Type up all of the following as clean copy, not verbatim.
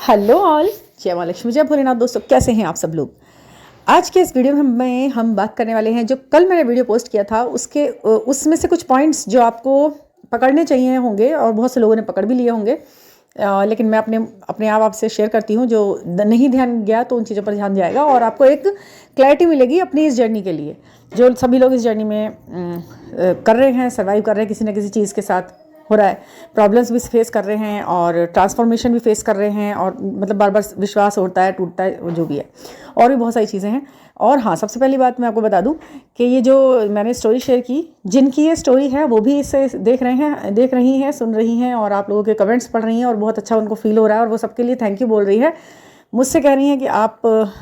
Hello all, जय माँ लक्ष्मी, जय भोलेनाथ। दोस्तों, कैसे हैं आप सब लोग। आज के इस वीडियो में हम बात करने वाले हैं, जो कल मैंने वीडियो पोस्ट किया था उसमें से कुछ पॉइंट्स जो आपको पकड़ने चाहिए होंगे और बहुत से लोगों ने पकड़ भी लिए होंगे। लेकिन मैं अपने आप आपसे शेयर करती हूँ। जो नहीं ध्यान गया तो उन चीज़ों पर ध्यान जाएगा और आपको एक क्लैरिटी मिलेगी अपनी इस जर्नी के लिए। जो सभी लोग इस जर्नी में कर रहे हैं, सर्वाइव कर रहे हैं, किसी न किसी चीज़ के साथ हो रहा है, प्रॉब्लम्स भी फेस कर रहे हैं और ट्रांसफॉर्मेशन भी फेस कर रहे हैं, और मतलब बार बार विश्वास उड़ता है, टूटता है, जो भी है, और भी बहुत सारी चीज़ें हैं। और हाँ, सबसे पहली बात मैं आपको बता दूं कि ये जो मैंने स्टोरी शेयर की, जिनकी ये स्टोरी है वो भी इसे देख रही हैं, सुन रही हैं, और आप लोगों के कमेंट्स पढ़ रही हैं, और बहुत अच्छा उनको फील हो रहा है, और वो सबके लिए थैंक यू बोल रही है। मुझसे कह रही हैं कि आप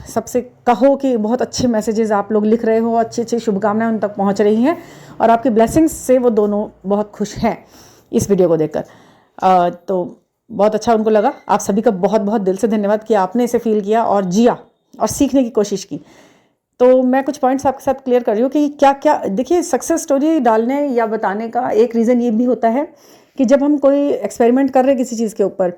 सबसे कहो कि बहुत अच्छे मैसेजेस आप लोग लिख रहे हो, अच्छी अच्छी शुभकामनाएं उन तक पहुंच रही हैं, और आपकी ब्लेसिंग्स से वो दोनों बहुत खुश हैं इस वीडियो को देखकर। तो बहुत अच्छा उनको लगा। आप सभी का बहुत बहुत दिल से धन्यवाद कि आपने इसे फील किया और जिया और सीखने की कोशिश की। तो मैं कुछ पॉइंट्स आपके साथ क्लियर कर रही हूँ कि क्या क्या। देखिए, सक्सेस स्टोरी डालने या बताने का एक रीज़न ये भी होता है कि जब हम कोई एक्सपेरिमेंट कर रहे हैं किसी चीज़ के ऊपर,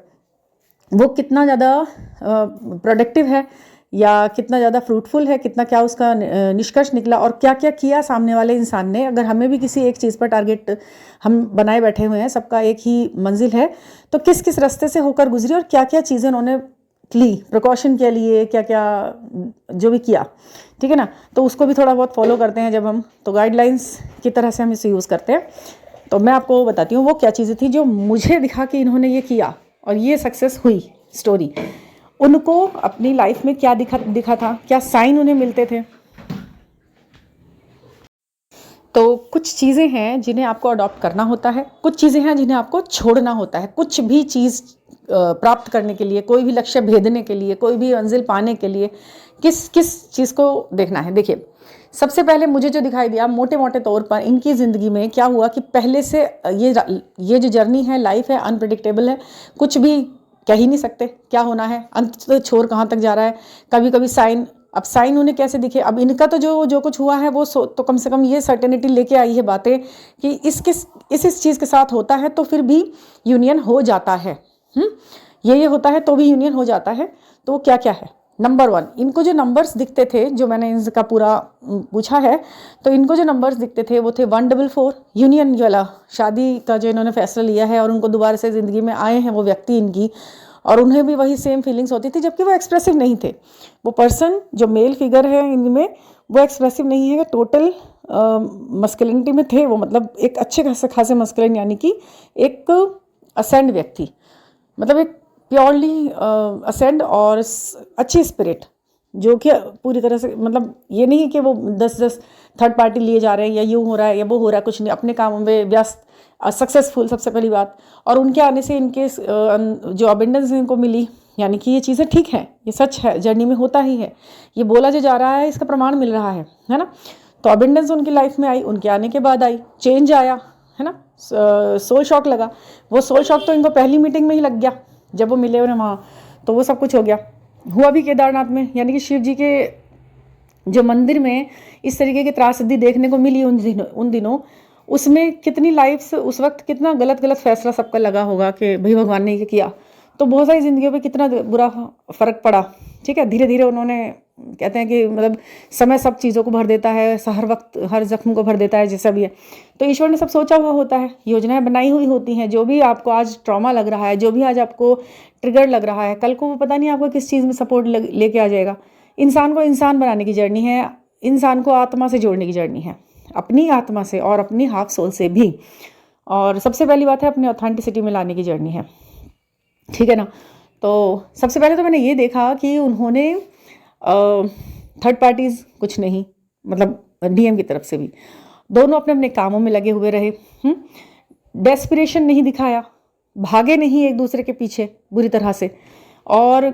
वो कितना ज़्यादा प्रोडक्टिव है या कितना ज़्यादा फ्रूटफुल है, कितना क्या उसका निष्कर्ष निकला, और क्या क्या किया सामने वाले इंसान ने। अगर हमें भी किसी एक चीज़ पर टारगेट हम बनाए बैठे हुए हैं, सबका एक ही मंजिल है, तो किस किस रास्ते से होकर गुजरी और क्या क्या चीज़ें उन्होंने ली, प्रिकॉशन के लिए क्या क्या जो भी किया, ठीक है ना। तो उसको भी थोड़ा बहुत फॉलो करते हैं जब हम, तो गाइडलाइंस की तरह से हम इसे यूज़ करते हैं। तो मैं आपको बताती हूँ वो क्या चीज़ें थी जो मुझे दिखा कि इन्होंने ये किया और ये सक्सेस हुई स्टोरी। उनको अपनी लाइफ में क्या दिखा था, क्या साइन उन्हें मिलते थे। तो कुछ चीज़ें हैं जिन्हें आपको अडॉप्ट करना होता है, कुछ चीज़ें हैं जिन्हें आपको छोड़ना होता है। कुछ भी चीज़ प्राप्त करने के लिए, कोई भी लक्ष्य भेदने के लिए, कोई भी मंजिल पाने के लिए किस किस चीज़ को देखना है। देखिए, सबसे पहले मुझे जो दिखाई दिया मोटे मोटे तौर पर, इनकी ज़िंदगी में क्या हुआ कि पहले से ये जो जर्नी है, लाइफ है, अनप्रिडिक्टेबल है। कुछ भी कह ही नहीं सकते क्या होना है, अंत तो छोर कहाँ तक जा रहा है। कभी कभी साइन, अब साइन उन्हें कैसे दिखे। अब इनका तो जो कुछ हुआ है वो तो कम से कम ये सर्टेनिटी लेके आई है बातें कि इस चीज़ के साथ होता है तो फिर भी यूनियन हो जाता है। ये होता है तो भी यूनियन हो जाता है। तो वो क्या क्या है। नंबर 1, इनको जो नंबर्स दिखते थे, जो मैंने इनका पूरा पूछा है, तो इनको जो नंबर्स दिखते थे वो थे 144, यूनियन वाला, शादी का जो इन्होंने फैसला लिया है और उनको दोबारा से ज़िंदगी में आए हैं वो व्यक्ति इनकी, और उन्हें भी वही सेम फीलिंग्स होती थी, जबकि वो एक्सप्रेसिव नहीं थे। वो पर्सन जो मेल फिगर है इनमें, वो एक्सप्रेसिव नहीं है, टोटल मस्कुलिनिटी में थे वो, मतलब एक अच्छे खासे मस्कुलिन, यानी कि एक असेंड व्यक्ति, मतलब एक प्योरली असेंड और अच्छी स्पिरिट, जो कि पूरी तरह से, मतलब ये नहीं कि वो 10 थर्ड पार्टी लिए जा रहे हैं या यूँ हो रहा है या वो हो रहा है, कुछ नहीं, अपने कामों में व्यस्त, सक्सेसफुल, सबसे पहली बात। और उनके आने से इनके जो अबेंडेंस इनको मिली, यानी कि ये चीज़ें ठीक है, ये सच है, जर्नी में होता ही है, ये बोला जो जा रहा है इसका प्रमाण मिल रहा है ना। तो अबेंडेंस उनकी लाइफ में आई, उनके आने के बाद आई, चेंज आया, है ना। सोल शॉक लगा, वो सोल शॉक तो इनको पहली मीटिंग में ही लग गया जब वो मिले उन्हें वहाँ, तो वो सब कुछ हो गया। हुआ भी केदारनाथ में, यानी कि शिव जी के जो मंदिर में इस तरीके की त्रासदी देखने को मिली उन दिनों, उसमें कितनी लाइफ उस वक्त कितना गलत फैसला सबका लगा होगा कि भाई भगवान ने ये किया, तो बहुत सारी ज़िंदगियों पे कितना बुरा फ़र्क पड़ा। ठीक है, धीरे धीरे उन्होंने, कहते हैं कि मतलब समय सब चीज़ों को भर देता है, हर वक्त हर जख्म को भर देता है, जैसा भी है। तो ईश्वर ने सब सोचा हुआ होता है, योजनाएं बनाई हुई होती हैं। जो भी आपको आज ट्रॉमा लग रहा है, जो भी आज आपको ट्रिगर लग रहा है, कल को वो पता नहीं आपको किस चीज़ में सपोर्ट लेके आ जाएगा। इंसान को इंसान बनाने की जर्नी है, इंसान को आत्मा से जोड़ने की जर्नी है, अपनी आत्मा से और अपनी हाफ सोल से भी। और सबसे पहली बात है अपनी ऑथेंटिसिटी में लाने की जर्नी है, ठीक है ना। तो सबसे पहले तो मैंने ये देखा कि उन्होंने थर्ड पार्टीज़ कुछ नहीं, मतलब डीएम की तरफ से भी, दोनों अपने अपने कामों में लगे हुए रहे। डेस्पिरेशन नहीं दिखाया, भागे नहीं एक दूसरे के पीछे बुरी तरह से। और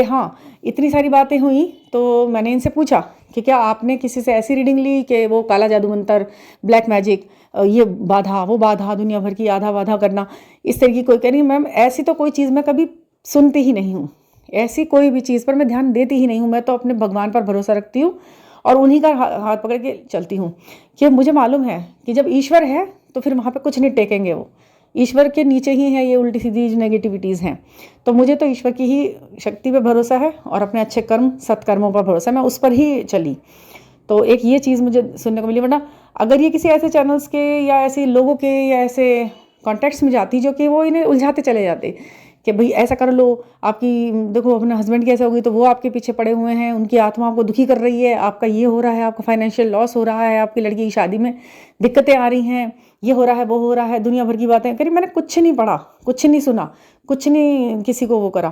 हाँ, इतनी सारी बातें हुई तो मैंने इनसे पूछा कि क्या आपने किसी से ऐसी रीडिंग ली कि वो काला जादू मंत्र, ब्लैक मैजिक, ये बाधा वो बाधा, दुनिया भर की आधा बाधा करना, इस तरह की कोई। कह रही मैम ऐसी तो कोई चीज़ मैं कभी सुनती ही नहीं हूँ, ऐसी कोई भी चीज़ पर मैं ध्यान देती ही नहीं हूँ। मैं तो अपने भगवान पर भरोसा रखती हूँ और उन्हीं का हाथ पकड़ के चलती हूँ कि मुझे मालूम है कि जब ईश्वर है तो फिर वहाँ पे कुछ नहीं टेकेंगे वो, ईश्वर के नीचे ही है ये उल्टी सीधी नेगेटिविटीज़ हैं। तो मुझे तो ईश्वर की ही शक्ति पे भरोसा है और अपने अच्छे कर्म सत्कर्मों पर भरोसा है, मैं उस पर ही चली। तो एक ये चीज़ मुझे सुनने को मिली, वरना अगर ये किसी ऐसे चैनल्स के या ऐसे लोगों के या ऐसे कॉन्टेक्ट्स में जाती जो कि वो इन्हें उलझाते चले जाते कि भाई ऐसा कर लो, आपकी देखो अपने हस्बैंड की ऐसा होगी तो वो आपके पीछे पड़े हुए हैं, उनकी आत्मा आपको दुखी कर रही है, आपका ये हो रहा है, आपका फाइनेंशियल लॉस हो रहा है, आपकी लड़की की शादी में दिक्कतें आ रही हैं, ये हो रहा है वो हो रहा है, दुनिया भर की बातें करी। मैंने कुछ नहीं पढ़ा, कुछ नहीं सुना, कुछ नहीं किसी को वो करा,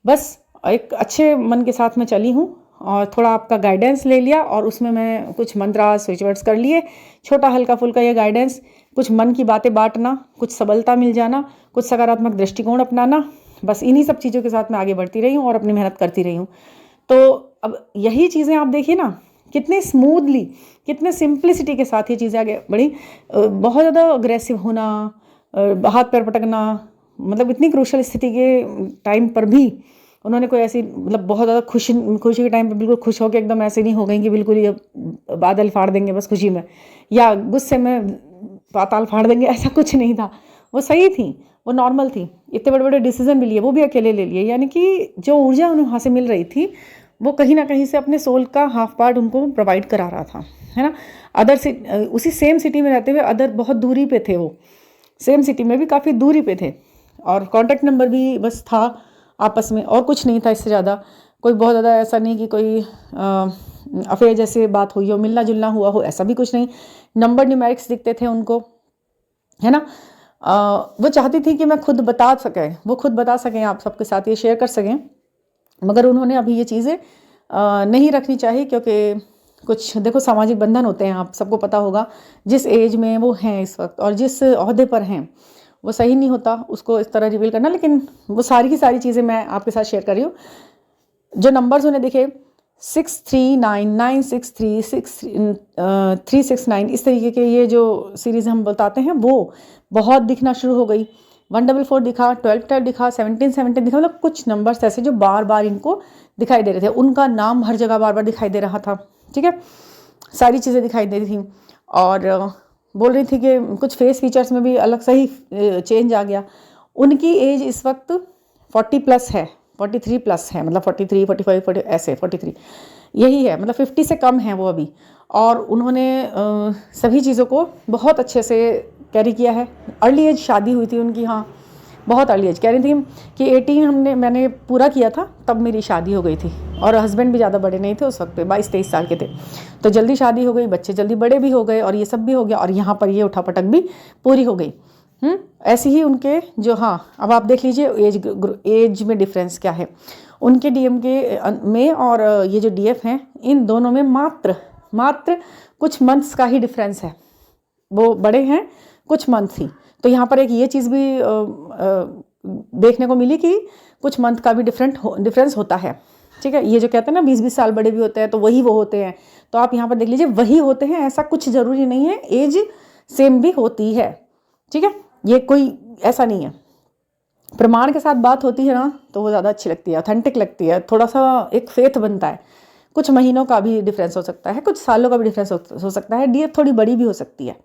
बस एक अच्छे मन के साथ में चली हूँ और थोड़ा आपका गाइडेंस ले लिया और उसमें मैं कुछ मंत्रास स्विच वर्ड्स कर लिए, छोटा हल्का फुल्का ये गाइडेंस, कुछ मन की बातें बांटना, कुछ सबलता मिल जाना, कुछ सकारात्मक दृष्टिकोण अपनाना, बस इन्हीं सब चीज़ों के साथ मैं आगे बढ़ती रही हूँ और अपनी मेहनत करती रही हूँ। तो अब यही चीज़ें आप देखिए ना, कितने स्मूथली, कितने सिंप्लिसिटी के साथ ये चीज़ें आगे बढ़ी। बहुत ज़्यादा अग्रेसिव होना, हाथ पैर पटकना, मतलब इतनी क्रूशल स्थिति के टाइम पर भी उन्होंने कोई ऐसी मतलब बहुत ज़्यादा खुशी के टाइम पे बिल्कुल खुश होकर एकदम ऐसे नहीं हो गई कि बिल्कुल ये बादल फाड़ देंगे बस खुशी में, या गुस्से में पाताल फाड़ देंगे, ऐसा कुछ नहीं था। वो सही थी, वो नॉर्मल थी। इतने बड़े बड़े डिसीजन भी लिए, वो भी अकेले ले लिए, यानी कि जो ऊर्जा उन्हें वहाँ से मिल रही थी वो कहीं ना कहीं से अपने सोल का हाफ पार्ट उनको प्रोवाइड करा रहा था, है ना। अदर से उसी सेम सिटी में रहते हुए अदर बहुत दूरी पे थे, वो सेम सिटी में भी काफ़ी दूरी पे थे और कॉन्टैक्ट नंबर भी बस था आपस में, और कुछ नहीं था इससे ज़्यादा। कोई बहुत ज़्यादा ऐसा नहीं कि कोई अफेयर जैसे बात हुई हो, मिलना जुलना हुआ हो, ऐसा भी कुछ नहीं। नंबर न्यूमेरिक्स दिखते थे उनको, है ना। वो चाहती थी कि मैं खुद बता सकें, वो खुद बता सकें, आप सबके साथ ये शेयर कर सकें, मगर उन्होंने अभी ये चीज़ें नहीं रखनी चाहिए, क्योंकि कुछ देखो सामाजिक बंधन होते हैं, आप सबको पता होगा, जिस एज में वो हैं इस वक्त और जिस ओहदे पर हैं वो सही नहीं होता उसको इस तरह रिवील करना। लेकिन वो सारी की सारी चीज़ें मैं आपके साथ शेयर कर रही हूँ। जो नंबर्स उन्हें दिखे 6399636369, इस तरीके के ये जो सीरीज़ हम बताते हैं वो बहुत दिखना शुरू हो गई। 144 दिखा, 1212 दिखा, 1717 दिखा, मतलब कुछ नंबर्स ऐसे जो बार बार इनको दिखाई दे रहे थे, उनका नाम हर जगह बार बार दिखाई दे रहा था, ठीक है, सारी चीज़ें दिखाई दे रही थी। और बोल रही थी कि कुछ फेस फीचर्स में भी अलग सा ही चेंज आ गया। उनकी एज इस वक्त 40 प्लस है, 43 प्लस है, मतलब 43, 45, 40 ऐसे 43 यही है, मतलब 50 से कम है वो अभी। और उन्होंने सभी चीज़ों को बहुत अच्छे से कैरी किया है। अर्ली एज शादी हुई थी उनकी, हाँ बहुत अर्ली एज, कह रही थी कि 18 मैंने पूरा किया था तब मेरी शादी हो गई थी, और हस्बैंड भी ज़्यादा बड़े नहीं थे उस वक्त पे, 22-23 साल के थे, तो जल्दी शादी हो गई, बच्चे जल्दी बड़े भी हो गए और ये सब भी हो गया, और यहाँ पर ये उठापटक भी पूरी हो गई। ऐसे ही उनके जो, हाँ अब आप देख लीजिए एज में डिफरेंस क्या है उनके डीएम के में और ये जो डीएफ हैं, इन दोनों में मात्र कुछ मंथ्स का ही डिफरेंस है, वो बड़े हैं कुछ मंथ ही। तो यहाँ पर एक ये चीज़ भी देखने को मिली कि कुछ मंथ का भी डिफरेंस होता है, ठीक है। ये जो कहते हैं ना 20-20 साल बड़े भी होते हैं तो वही वो होते हैं, तो आप यहाँ पर देख लीजिए वही होते हैं, ऐसा कुछ ज़रूरी नहीं है, एज सेम भी होती है, ठीक है। ये कोई ऐसा नहीं है, प्रमाण के साथ बात होती है ना तो वो ज़्यादा अच्छी लगती है, ऑथेंटिक लगती है, थोड़ा सा एक फेथ बनता है। कुछ महीनों का भी डिफरेंस हो सकता है, कुछ सालों का भी डिफरेंस हो सकता है, डीएफ थोड़ी बड़ी भी हो सकती है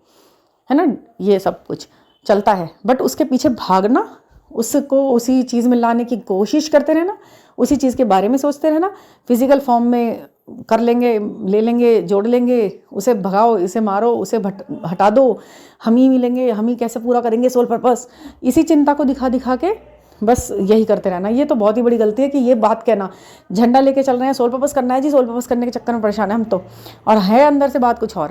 ना, ये सब कुछ चलता है। बट उसके पीछे भागना, उसको उसी चीज़ में लाने की कोशिश करते रहना, उसी चीज़ के बारे में सोचते रहना, फिजिकल फॉर्म में कर लेंगे, ले लेंगे, जोड़ लेंगे, उसे भगाओ, इसे मारो, उसे हटा दो, हम ही मिलेंगे, हम ही कैसे पूरा करेंगे सोल पर्पस, इसी चिंता को दिखा दिखा के बस यही करते रहना। ये तो बहुत ही बड़ी गलती है कि ये बात कहना, झंडा लेके चल रहे हैं, सोल पर्पस करना है जी, सोल पर्पस करने के चक्कर में परेशान है हम तो, और है अंदर से बात कुछ और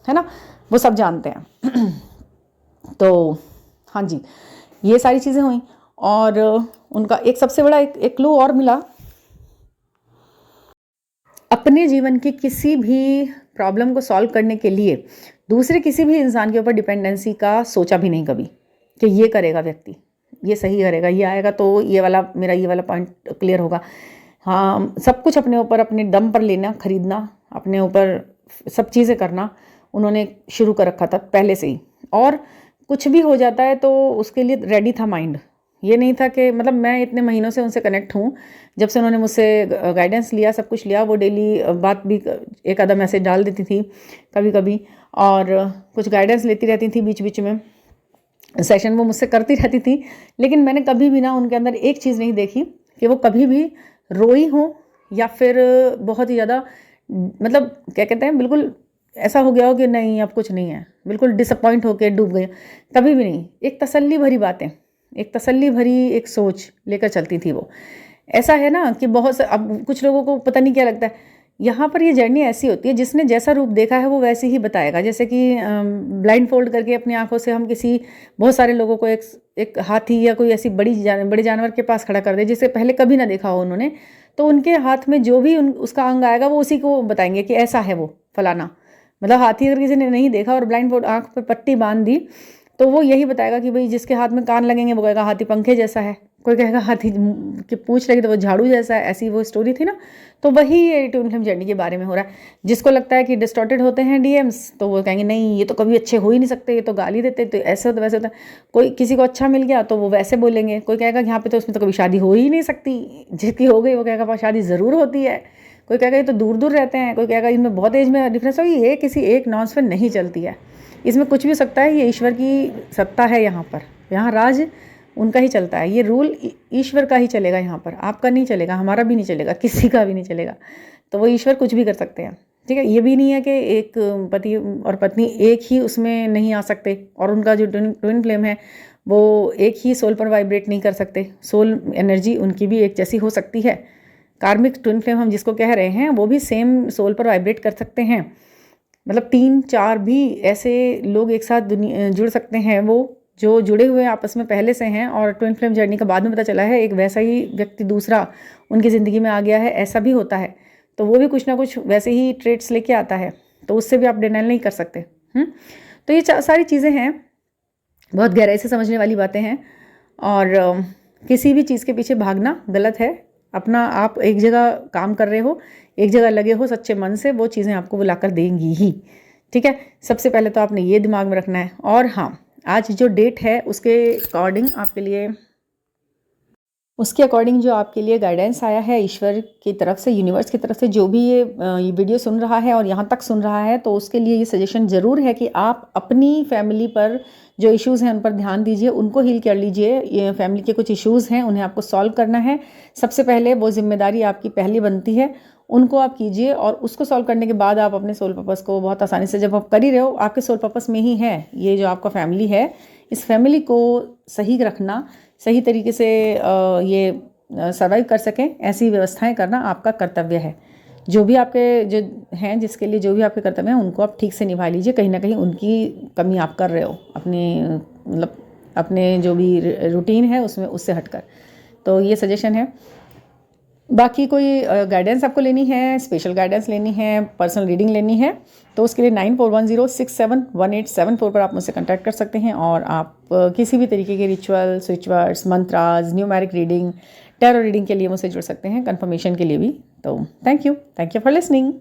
है ना, वो सब जानते हैं। तो हाँ जी, ये सारी चीज़ें हुई। और उनका एक सबसे बड़ा एक क्लू और मिला, अपने जीवन की किसी भी प्रॉब्लम को सॉल्व करने के लिए दूसरे किसी भी इंसान के ऊपर डिपेंडेंसी का सोचा भी नहीं कभी, कि ये करेगा व्यक्ति, ये सही करेगा, ये आएगा तो ये वाला मेरा ये वाला पॉइंट क्लियर होगा। हाँ, सब कुछ अपने ऊपर, अपने दम पर लेना, खरीदना, अपने ऊपर सब चीज़ें करना उन्होंने शुरू कर रखा था पहले से ही, और कुछ भी हो जाता है तो उसके लिए रेडी था माइंड। ये नहीं था कि, मतलब मैं इतने महीनों से उनसे कनेक्ट हूँ, जब से उन्होंने मुझसे गाइडेंस लिया, सब कुछ लिया, वो डेली बात भी एक आधा मैसेज डाल देती थी कभी कभी, और कुछ गाइडेंस लेती रहती थी बीच बीच में, सेशन वो मुझसे करती रहती थी, लेकिन मैंने कभी भी ना उनके अंदर एक चीज़ नहीं देखी कि वो कभी भी रोई हो या फिर बहुत ही ज़्यादा मतलब क्या कहते हैं, बिल्कुल ऐसा हो गया हो कि नहीं अब कुछ नहीं है, बिल्कुल डिसअपॉइंट होकर डूब गए, कभी भी नहीं। एक तसल्ली भरी बातें, एक तसल्ली भरी एक सोच लेकर चलती थी वो। ऐसा है ना कि बहुत से अब कुछ लोगों को पता नहीं क्या लगता है, यहाँ पर ये जर्नी ऐसी होती है जिसने जैसा रूप देखा है वो वैसे ही बताएगा। जैसे कि ब्लाइंड फोल्ड करके अपनी आंखों से हम किसी बहुत सारे लोगों को एक हाथी या कोई ऐसी बड़े जानवर के पास खड़ा कर दे जिसे पहले कभी ना देखा हो उन्होंने, तो उनके हाथ में जो भी उसका अंग आएगा वो उसी को बताएंगे कि ऐसा है वो फलाना। मतलब हाथी अगर किसी ने नहीं देखा और ब्लाइंड फोल्ड आँख पर पट्टी बांध दी तो वो यही बताएगा कि भाई जिसके हाथ में कान लगेंगे वो कहेगा हाथी पंखे जैसा है, कोई कहेगा हाथी की पूंछ लगी तो वो झाड़ू जैसा है। ऐसी वो स्टोरी थी ना। तो वही ये ट्विन फ्लेम जर्नी के बारे में हो रहा है। जिसको लगता है कि डिस्टॉर्टेड होते हैं डीएम्स तो वो कहेंगे नहीं ये तो कभी अच्छे हो ही नहीं सकते, ये तो गाली देते, तो ऐसे होता वैसे होता। कोई किसी को अच्छा मिल गया तो वो वैसे बोलेंगे। कोई कहेगा कि यहाँ पे तो उसमें तो कभी शादी हो ही नहीं सकती, जिसकी हो गई वो कहेगा शादी ज़रूर होती है। कोई कहेगा ये तो दूर दूर रहते हैं, कोई कहेगा इनमें बहुत एज में डिफरेंस होगी। ये किसी एक नॉन्स पे नहीं चलती है, इसमें कुछ भी हो सकता है। ये ईश्वर की सत्ता है यहाँ पर, यहाँ राज उनका ही चलता है। ये रूल ईश्वर का ही चलेगा यहाँ पर, आपका नहीं चलेगा, हमारा भी नहीं चलेगा, किसी का भी नहीं चलेगा। तो वो ईश्वर कुछ भी कर सकते हैं, ठीक है। ये भी नहीं है कि एक पति और पत्नी एक ही उसमें नहीं आ सकते और उनका जो ट्विन फ्लेम है वो एक ही सोल पर वाइब्रेट नहीं कर सकते। सोल एनर्जी उनकी भी एक जैसी हो सकती है। कार्मिक ट्विन फ्लेम हम जिसको कह रहे हैं वो भी सेम सोल पर वाइब्रेट कर सकते हैं। मतलब 3-4 भी ऐसे लोग एक साथ जुड़ सकते हैं, वो जो जुड़े हुए आपस में पहले से हैं और ट्विन फ्लेम जर्नी का बाद में पता चला है एक वैसा ही व्यक्ति दूसरा उनकी ज़िंदगी में आ गया है, ऐसा भी होता है। तो वो भी कुछ ना कुछ वैसे ही ट्रेट्स लेके आता है, तो उससे भी आप डिनाइल नहीं कर सकते। तो ये सारी चीज़ें हैं, बहुत गहराई से समझने वाली बातें हैं। और किसी भी चीज़ के पीछे भागना गलत है। अपना आप एक जगह काम कर रहे हो, एक जगह लगे हो सच्चे मन से, वो चीज़ें आपको बुला कर देंगी ही, ठीक है। सबसे पहले तो आपने ये दिमाग में रखना है। और हाँ, आज जो डेट है उसके अकॉर्डिंग आपके लिए, उसके अकॉर्डिंग जो आपके लिए गाइडेंस आया है ईश्वर की तरफ से, यूनिवर्स की तरफ से, जो भी ये वीडियो सुन रहा है और यहाँ तक सुन रहा है, तो उसके लिए ये सजेशन ज़रूर है कि आप अपनी फैमिली पर जो इश्यूज़ हैं उन पर ध्यान दीजिए, उनको हील कर लीजिए। ये फैमिली के कुछ इश्यूज़ हैं, उन्हें आपको सॉल्व करना है। सबसे पहले वो जिम्मेदारी आपकी पहली बनती है, उनको आप कीजिए। और उसको सॉल्व करने के बाद आप अपने सोल पर्पस को बहुत आसानी से, जब आप कर ही रहे हो, आपके सोल पर्पस में ही है ये जो आपका फैमिली है, इस फैमिली को सही रखना, सही तरीके से ये सर्वाइव कर सकें, ऐसी व्यवस्थाएं करना आपका कर्तव्य है। जो भी आपके जो हैं, जिसके लिए जो भी आपके कर्तव्य हैं, उनको आप ठीक से निभा लीजिए। कहीं ना कहीं उनकी कमी आप कर रहे हो अपने, मतलब अपने जो भी रूटीन है उसमें, उससे हटकर। तो ये सजेशन है। बाकी कोई गाइडेंस आपको लेनी है, स्पेशल गाइडेंस लेनी है, पर्सनल रीडिंग लेनी है, तो उसके लिए 9410671874 पर आप मुझसे कांटेक्ट कर सकते हैं। और आप किसी भी तरीके के ritual, switchwords, mantras, numeric reading, tarot reading के लिए मुझसे जुड़ सकते हैं, कंफर्मेशन के लिए भी। तो थैंक यू फॉर लिसनिंग।